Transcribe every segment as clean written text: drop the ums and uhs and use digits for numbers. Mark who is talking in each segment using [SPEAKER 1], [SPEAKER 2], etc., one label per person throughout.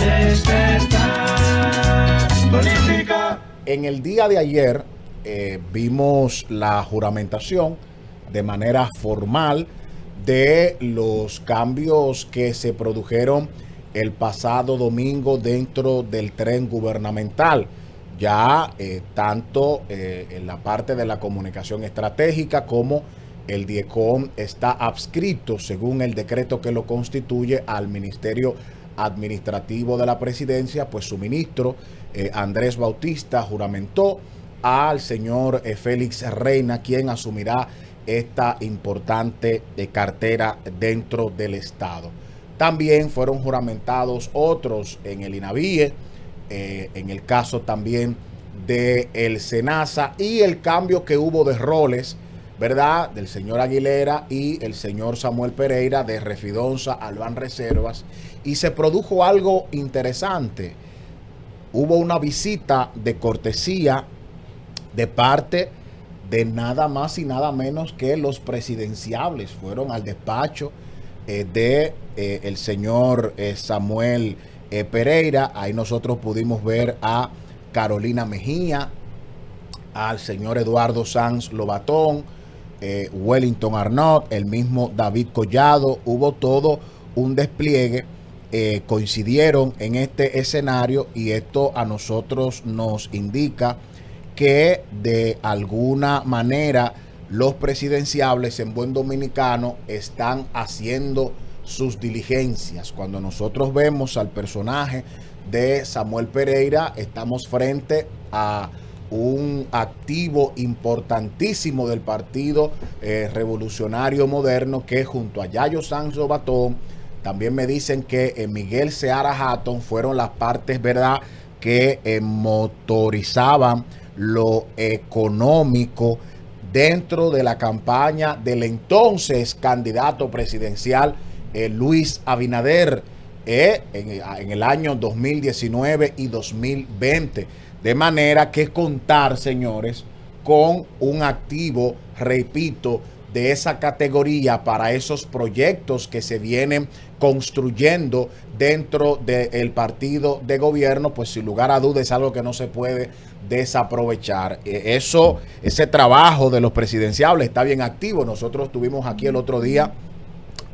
[SPEAKER 1] Despertar Política.
[SPEAKER 2] En el día de ayer vimos la juramentación de manera formal de los cambios que se produjeron el pasado domingo dentro del tren gubernamental. Ya tanto en la parte de la comunicación estratégica como el DIECOM está adscrito, según el decreto que lo constituye, al Ministerio Administrativo de la Presidencia. Pues su ministro, Andrés Bautista, juramentó al señor Félix Reina, quien asumirá esta importante cartera dentro del Estado. También fueron juramentados otros en el INAVIE, en el caso también de el SENASA, y el cambio que hubo de roles, ¿verdad?, del señor Aguilera y el señor Samuel Pereira, de Refidonza al Banreservas, y se produjo algo interesante. Hubo una visita de cortesía de parte de nada más y nada menos que los presidenciables. Fueron al despacho de el señor Samuel Pereira. Ahí nosotros pudimos ver a Carolina Mejía, al señor Eduardo Sanz Lobatón, Wellington Arnott, el mismo David Collado. Hubo todo un despliegue. Coincidieron en este escenario, y esto a nosotros nos indica que de alguna manera los presidenciables, en buen dominicano, están haciendo sus diligencias. Cuando nosotros vemos al personaje de Samuel Pereira, estamos frente a un activo importantísimo del Partido Revolucionario Moderno, que junto a Yayo Sanz Lobatón, también me dicen que Miguel Seara Hatton fueron las partes, ¿verdad?, que motorizaban lo económico dentro de la campaña del entonces candidato presidencial Luis Abinader en el año 2019 y 2020. De manera que contar, señores, con un activo, repito, de esa categoría para esos proyectos que se vienen construyendo dentro del partido de gobierno, pues sin lugar a dudas es algo que no se puede desaprovechar. Ese trabajo de los presidenciables está bien activo. Nosotros tuvimos aquí el otro día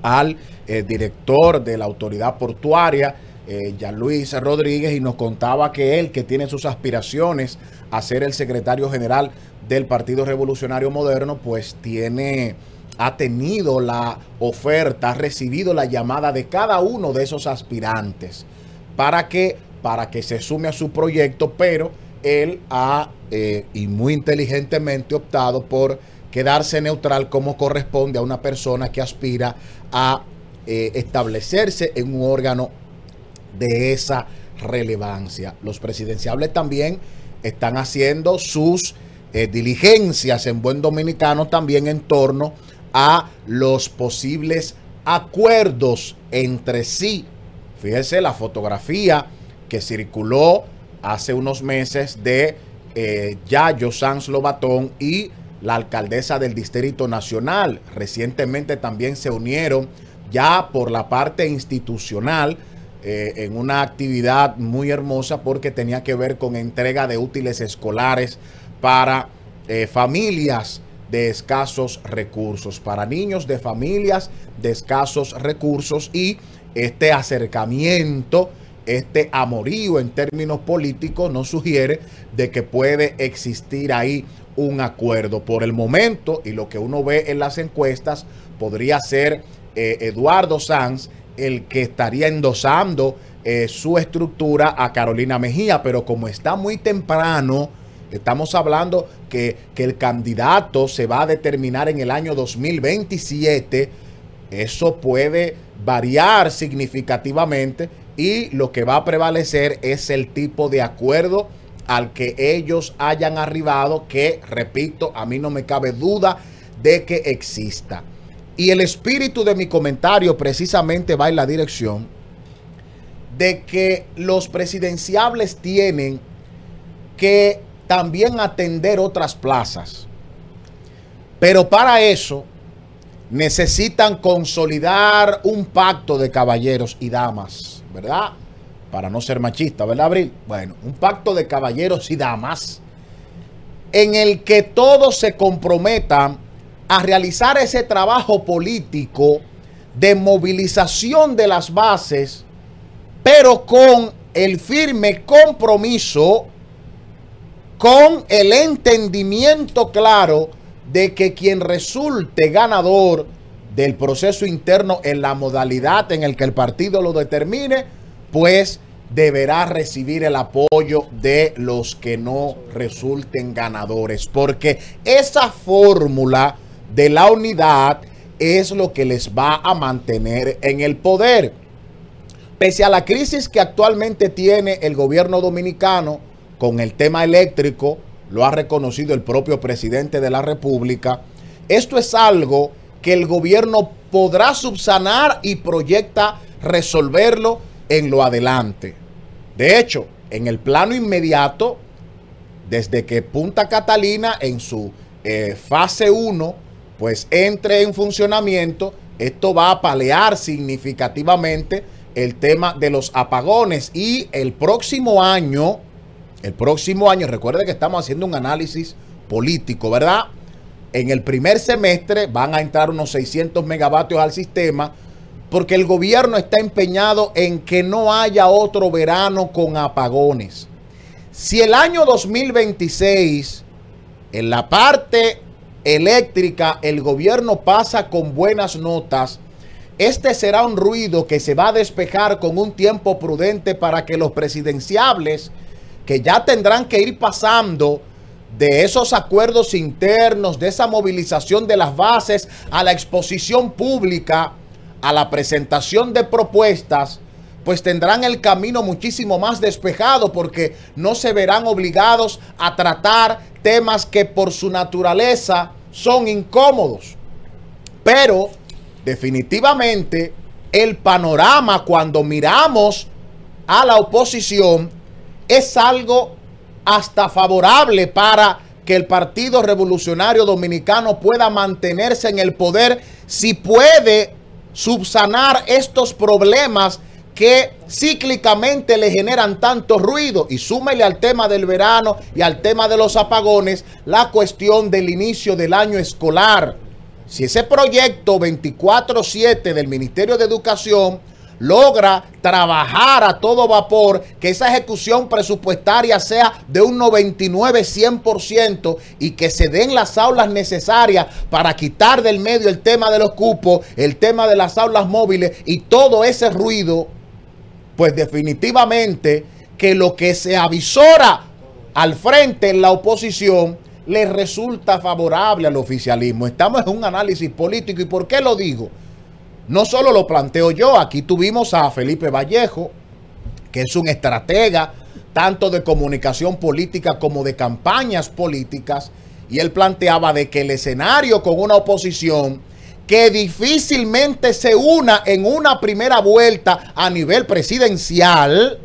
[SPEAKER 2] al director de la autoridad portuaria, Jean Luis Rodríguez, y nos contaba que él, que tiene sus aspiraciones a ser el secretario general del Partido Revolucionario Moderno, pues ha tenido la oferta, ha recibido la llamada de cada uno de esos aspirantes para que se sume a su proyecto, pero él ha y muy inteligentemente optado por quedarse neutral, como corresponde a una persona que aspira a establecerse en un órgano de esa relevancia. Los presidenciables también están haciendo sus diligencias, en buen dominicano, también en torno a los posibles acuerdos entre sí. Fíjese la fotografía que circuló hace unos meses de Yayo Sanz Lobatón y la alcaldesa del Distrito Nacional. Recientemente también se unieron ya por la parte institucional en una actividad muy hermosa, porque tenía que ver con entrega de útiles escolares para familias de escasos recursos, para niños de familias de escasos recursos. Y este acercamiento, este amorío en términos políticos, nos sugiere de que puede existir ahí un acuerdo. Por el momento, y lo que uno ve en las encuestas, podría ser Eduardo Sanz el que estaría endosando su estructura a Carolina Mejía, pero como está muy temprano, estamos hablando que el candidato se va a determinar en el año 2027, eso puede variar significativamente, y lo que va a prevalecer es el tipo de acuerdo al que ellos hayan arribado, que, repito, a mí no me cabe duda de que exista. Y el espíritu de mi comentario precisamente va en la dirección de que los presidenciables tienen que también atender otras plazas. Pero para eso necesitan consolidar un pacto de caballeros y damas, ¿verdad? para no ser machista, ¿verdad, Abril? Bueno, un pacto de caballeros y damas en el que todos se comprometan a realizar ese trabajo político de movilización de las bases, pero con el firme compromiso, con el entendimiento claro de que quien resulte ganador del proceso interno en la modalidad en el que el partido lo determine, pues deberá recibir el apoyo de los que no resulten ganadores, porque esa fórmula de la unidad es lo que les va a mantener en el poder. Pese a la crisis que actualmente tiene el gobierno dominicano con el tema eléctrico, lo ha reconocido el propio presidente de la República, esto es algo que el gobierno podrá subsanar y proyecta resolverlo en lo adelante. De hecho, en el plano inmediato, desde que Punta Catalina en su fase 1, pues entre en funcionamiento, esto va a paliar significativamente el tema de los apagones. Y el próximo año, recuerde que estamos haciendo un análisis político, ¿verdad? En el primer semestre van a entrar unos 600 megavatios al sistema, porque el gobierno está empeñado en que no haya otro verano con apagones. Si el año 2026, en la parte eléctrica, el gobierno pasa con buenas notas, este será un ruido que se va a despejar con un tiempo prudente para que los presidenciables, que ya tendrán que ir pasando de esos acuerdos internos, de esa movilización de las bases a la exposición pública, a la presentación de propuestas, pues tendrán el camino muchísimo más despejado, porque no se verán obligados a tratar temas que por su naturaleza son incómodos. Pero definitivamente el panorama, cuando miramos a la oposición, es algo hasta favorable para que el Partido Revolucionario Dominicano pueda mantenerse en el poder, si puede subsanar estos problemas que cíclicamente le generan tanto ruido. Y súmele al tema del verano y al tema de los apagones la cuestión del inicio del año escolar. Si ese proyecto 24/7 del Ministerio de Educación logra trabajar a todo vapor, que esa ejecución presupuestaria sea de un 99-100% y que se den las aulas necesarias para quitar del medio el tema de los cupos, el tema de las aulas móviles y todo ese ruido, pues definitivamente que lo que se avisora al frente en la oposición le resulta favorable al oficialismo. Estamos en un análisis político. ¿Y por qué lo digo? No solo lo planteo yo, aquí tuvimos a Felipe Vallejo, que es un estratega tanto de comunicación política como de campañas políticas, y él planteaba de que el escenario con una oposición que difícilmente se una en una primera vuelta a nivel presidencial,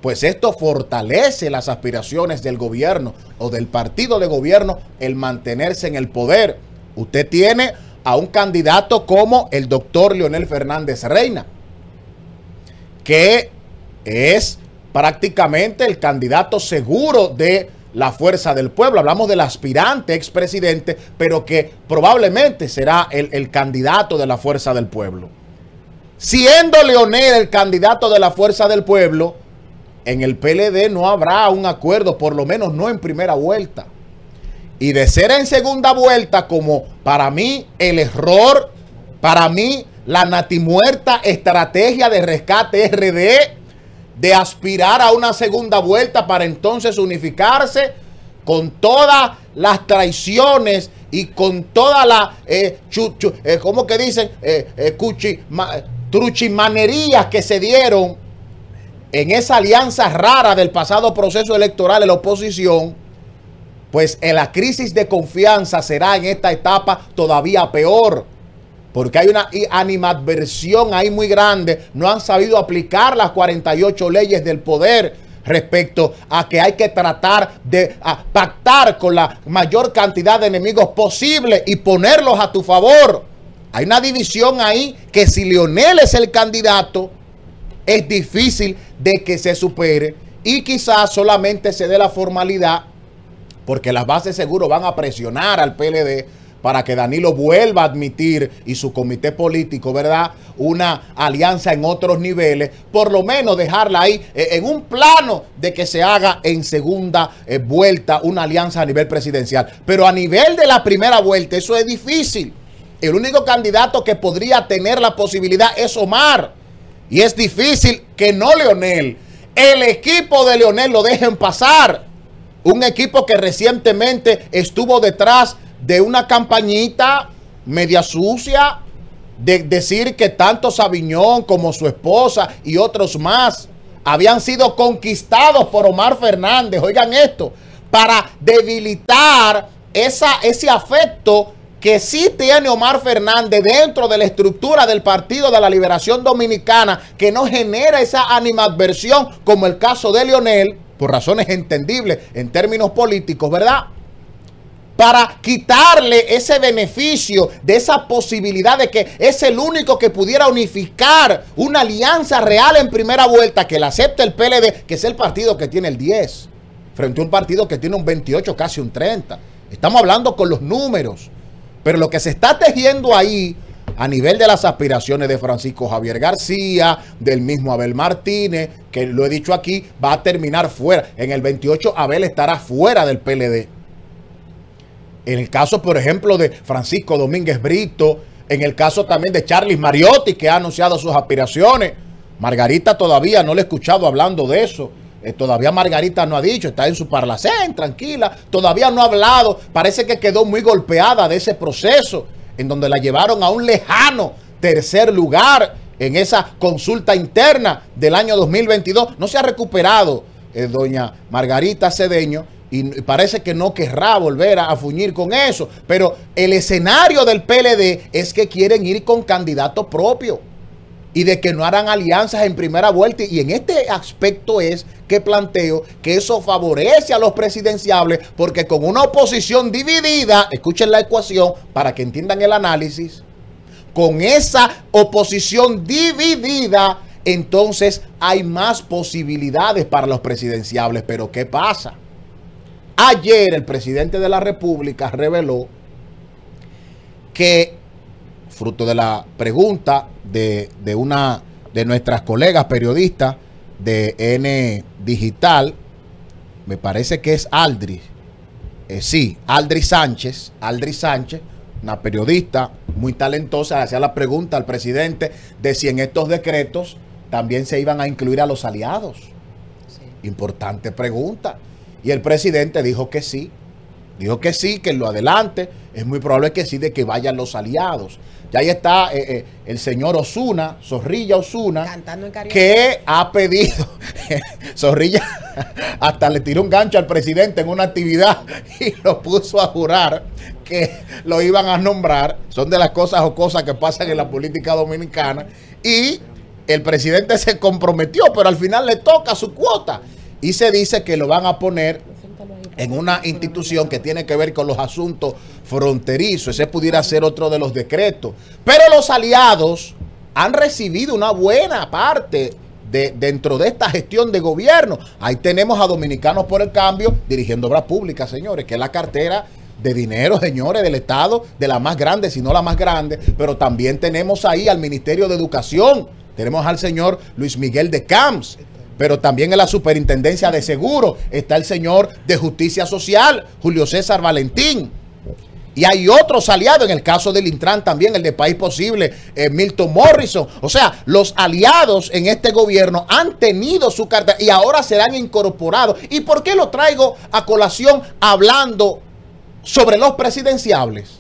[SPEAKER 2] pues esto fortalece las aspiraciones del gobierno o del partido de gobierno el mantenerse en el poder. Usted tiene a un candidato como el doctor Leonel Fernández Reina, que es prácticamente el candidato seguro de la Fuerza del Pueblo. Hablamos del aspirante expresidente, pero que probablemente será el candidato de la Fuerza del Pueblo. Siendo Leonel el candidato de la Fuerza del Pueblo, en el PLD no habrá un acuerdo, por lo menos no en primera vuelta. Y de ser en segunda vuelta, como para mí el error, para mí la natimuerta estrategia de Rescate RD, de aspirar a una segunda vuelta para entonces unificarse, con todas las traiciones y con todas las, ¿cómo que dicen? Truchimanerías que se dieron en esa alianza rara del pasado proceso electoral de la oposición. Pues la crisis de confianza será en esta etapa todavía peor, porque hay una animadversión ahí muy grande. No han sabido aplicar las 48 leyes del poder respecto a que hay que tratar de pactar con la mayor cantidad de enemigos posible y ponerlos a tu favor. Hay una división ahí que si Leonel es el candidato, es difícil de que se supere y quizás solamente se dé la formalidad porque las bases seguro van a presionar al PLD para que Danilo vuelva a admitir y su comité político, ¿verdad?, una alianza en otros niveles, por lo menos dejarla ahí en un plano de que se haga en segunda vuelta una alianza a nivel presidencial. Pero a nivel de la primera vuelta eso es difícil. El único candidato que podría tener la posibilidad es Omar. Y es difícil que no Leonel, el equipo de Leonel lo dejen pasar. Un equipo que recientemente estuvo detrás de una campañita media sucia de decir que tanto Sabiñón como su esposa y otros más habían sido conquistados por Omar Fernández. Oigan esto, para debilitar ese afecto que sí tiene Omar Fernández dentro de la estructura del Partido de la Liberación Dominicana, que no genera esa animadversión como el caso de Leonel, por razones entendibles en términos políticos, ¿verdad? Para quitarle ese beneficio de esa posibilidad de que es el único que pudiera unificar una alianza real en primera vuelta, que la acepte el PLD, que es el partido que tiene el 10, frente a un partido que tiene un 28, casi un 30. Estamos hablando con los números. Pero lo que se está tejiendo ahí a nivel de las aspiraciones de Francisco Javier García, del mismo Abel Martínez, que lo he dicho aquí, va a terminar fuera. En el 28 Abel estará fuera del PLD. En el caso, por ejemplo, de Francisco Domínguez Brito, en el caso también de Charlis Mariotti, que ha anunciado sus aspiraciones. Margarita todavía no le he escuchado hablando de eso. Todavía Margarita no ha dicho, está en su parlacén, tranquila, todavía no ha hablado, parece que quedó muy golpeada de ese proceso, en donde la llevaron a un lejano tercer lugar en esa consulta interna del año 2022. No se ha recuperado doña Margarita Cedeño y parece que no querrá volver a fuñir con eso, pero el escenario del PLD es que quieren ir con candidato propio y de que no harán alianzas en primera vuelta. Y en este aspecto es que planteo que eso favorece a los presidenciables, porque con una oposición dividida, escuchen la ecuación para que entiendan el análisis, con esa oposición dividida, entonces hay más posibilidades para los presidenciables. Pero ¿qué pasa? Ayer el presidente de la República reveló que, fruto de la pregunta de una de nuestras colegas periodistas de N Digital, me parece que es Aldri, Aldri Sánchez, una periodista muy talentosa, le hacía la pregunta al presidente de si en estos decretos también se iban a incluir a los aliados. Sí. Importante pregunta. Y el presidente dijo que sí. Dijo que sí, que en lo adelante es muy probable que sí, de que vayan los aliados. Ya ahí está el señor Osuna, Zorrilla Osuna, que ha pedido, Zorrilla hasta le tiró un gancho al presidente en una actividad y lo puso a jurar que lo iban a nombrar. Son de las cosas o cosas que pasan en la política dominicana. Y el presidente se comprometió, pero al final le toca su cuota. Y se dice que lo van a poner en una institución que tiene que ver con los asuntos fronterizos. Ese pudiera ser otro de los decretos. Pero los aliados han recibido una buena parte dentro de esta gestión de gobierno. Ahí tenemos a Dominicanos por el Cambio dirigiendo obras públicas, señores, que es la cartera de dinero, señores, del Estado, de la más grande, si no la más grande. Pero también tenemos ahí al Ministerio de Educación. Tenemos al señor Luis Miguel de Camps. Pero también en la Superintendencia de Seguros está el señor de Justicia Social, Julio César Valentín. Y hay otros aliados, en el caso del Intran también, el de País Posible, Milton Morrison. O sea, los aliados en este gobierno han tenido su carta y ahora serán incorporados. ¿Y por qué lo traigo a colación hablando sobre los presidenciables?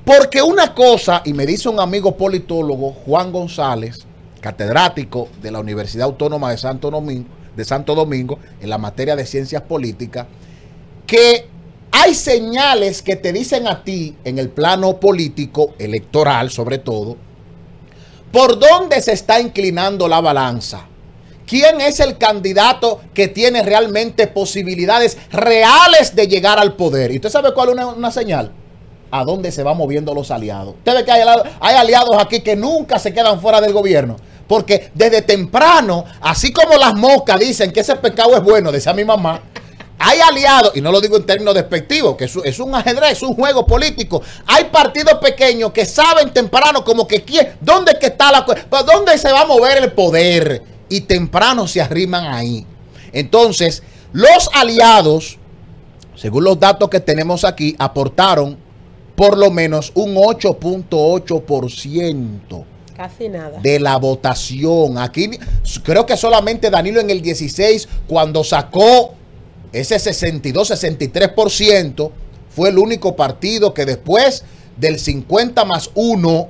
[SPEAKER 2] Porque una cosa, y me dice un amigo politólogo, Juan González, catedrático de la Universidad Autónoma de Santo Domingo en la materia de ciencias políticas, que hay señales que te dicen a ti en el plano político, electoral sobre todo, por dónde se está inclinando la balanza. ¿Quién es el candidato que tiene realmente posibilidades reales de llegar al poder? ¿Y usted sabe cuál es una señal? ¿A dónde se van moviendo los aliados? Usted ve que hay aliados aquí que nunca se quedan fuera del gobierno. porque desde temprano, así como las moscas dicen que ese pescado es bueno, decía mi mamá, hay aliados, y no lo digo en términos despectivos, que es un ajedrez, es un juego político. Hay partidos pequeños que saben temprano como que quién, dónde es que está la cosa, dónde se va a mover el poder, y temprano se arriman ahí. Entonces, los aliados, según los datos que tenemos aquí, aportaron por lo menos un 8.8%.
[SPEAKER 3] Casi nada.
[SPEAKER 2] De la votación. Aquí creo que solamente Danilo en el 16, cuando sacó ese 62-63%, fue el único partido que después del 50+1,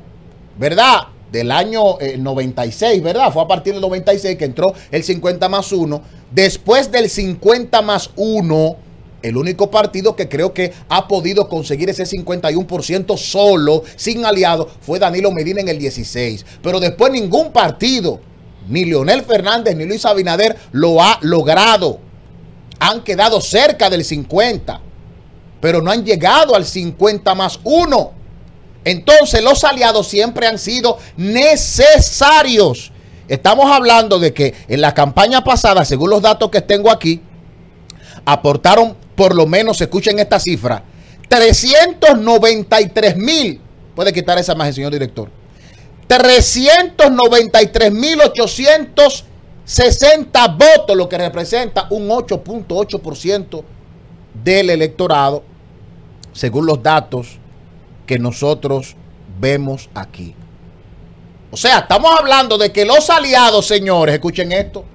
[SPEAKER 2] ¿verdad? Del año 96, ¿verdad? Fue a partir del 96 que entró el 50+1. Después del 50+1, el único partido que creo que ha podido conseguir ese 51% solo, sin aliado, fue Danilo Medina en el 16. Pero después ningún partido, ni Leonel Fernández, ni Luis Abinader, lo ha logrado. Han quedado cerca del 50, pero no han llegado al 50+1. Entonces los aliados siempre han sido necesarios. Estamos hablando de que en la campaña pasada, según los datos que tengo aquí, aportaron por lo menos, escuchen esta cifra, 393,000. Puede quitar esa imagen, señor director. 393,860 votos, lo que representa un 8.8% del electorado, según los datos que nosotros vemos aquí. O sea, estamos hablando de que los aliados, señores, escuchen esto,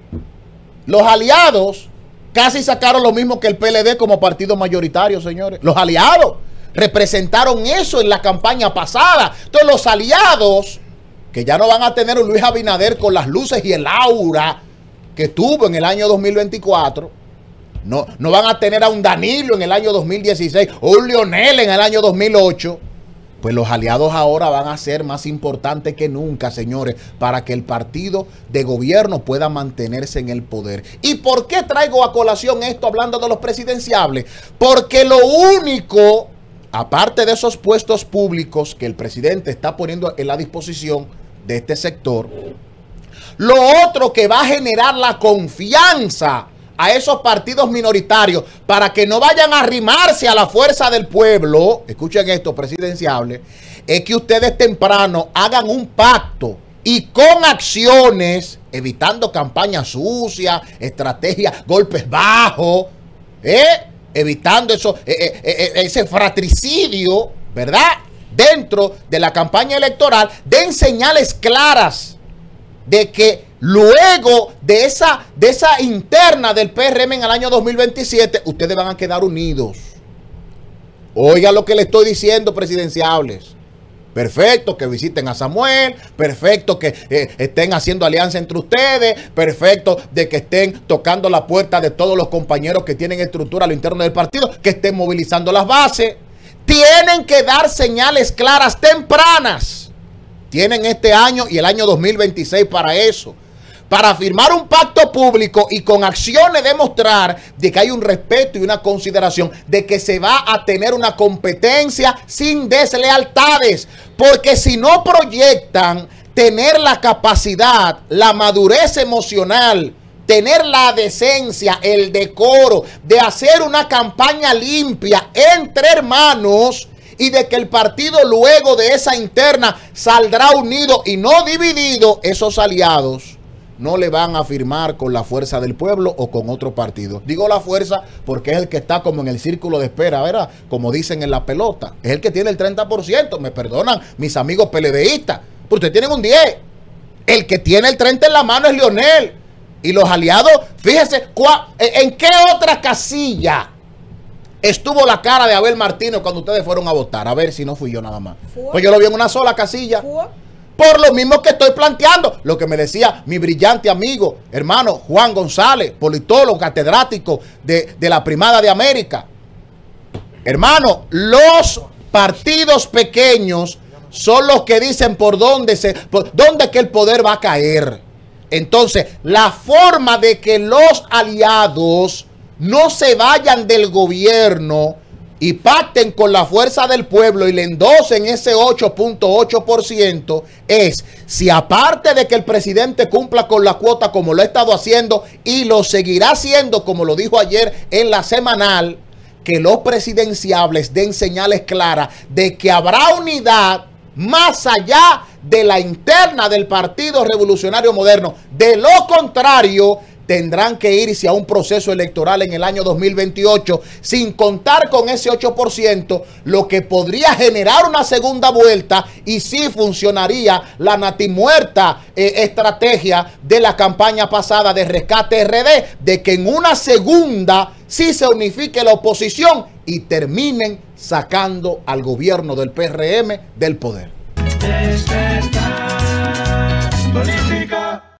[SPEAKER 2] los aliados casi sacaron lo mismo que el PLD como partido mayoritario, señores. Los aliados representaron eso en la campaña pasada. Entonces los aliados, que ya no van a tener un Luis Abinader con las luces y el aura que tuvo en el año 2024, no van a tener a un Danilo en el año 2016 o un Leonel en el año 2008. Pues los aliados ahora van a ser más importantes que nunca, señores, para que el partido de gobierno pueda mantenerse en el poder. ¿Y por qué traigo a colación esto hablando de los presidenciables? Porque lo único, aparte de esos puestos públicos que el presidente está poniendo en la disposición de este sector, lo otro que va a generar la confianza a esos partidos minoritarios para que no vayan a arrimarse a la fuerza del pueblo, escuchen esto, presidenciable, es que ustedes temprano hagan un pacto y con acciones, evitando campañas sucias, estrategias, golpes bajos, evitando ese fratricidio, ¿verdad? Dentro de la campaña electoral, den señales claras de que luego de esa interna del PRM en el año 2027, ustedes van a quedar unidos. Oiga lo que le estoy diciendo, presidenciables. Perfecto que visiten a Samuel, perfecto que estén haciendo alianza entre ustedes, perfecto de que estén tocando la puerta de todos los compañeros que tienen estructura a lo interno del partido, que estén movilizando las bases. Tienen que dar señales claras tempranas. Tienen este año y el año 2026 para eso. Para firmar un pacto público y con acciones demostrar de que hay un respeto y una consideración de que se va a tener una competencia sin deslealtades. Porque si no proyectan tener la capacidad, la madurez emocional, tener la decencia, el decoro de hacer una campaña limpia entre hermanos y de que el partido luego de esa interna saldrá unido y no dividido, esos aliados no le van a firmar con la fuerza del pueblo o con otro partido. Digo la fuerza porque es el que está como en el círculo de espera, ¿verdad? Como dicen en la pelota. Es el que tiene el 30%. Me perdonan mis amigos PLDistas, pero ustedes tienen un 10. El que tiene el 30 en la mano es Leonel. Y los aliados, fíjense, ¿en qué otra casilla estuvo la cara de Abel Martínez cuando ustedes fueron a votar? A ver si no fui yo nada más. Pues yo lo vi en una sola casilla. Por lo mismo que estoy planteando, lo que me decía mi brillante amigo, hermano Juan González, politólogo, catedrático de la Primada de América. Hermano, los partidos pequeños son los que dicen por dónde que el poder va a caer. Entonces, la forma de que los aliados no se vayan del gobierno y pacten con la fuerza del pueblo y le endosen ese 8.8%, es si aparte de que el presidente cumpla con la cuota como lo ha estado haciendo y lo seguirá haciendo como lo dijo ayer en la semanal, que los presidenciables den señales claras de que habrá unidad más allá de la interna del Partido Revolucionario Moderno. De lo contrario, tendrán que irse a un proceso electoral en el año 2028 sin contar con ese 8%, lo que podría generar una segunda vuelta y sí funcionaría la natimuerta estrategia de la campaña pasada de Rescate RD, de que en una segunda sí se unifique la oposición y terminen sacando al gobierno del PRM del poder.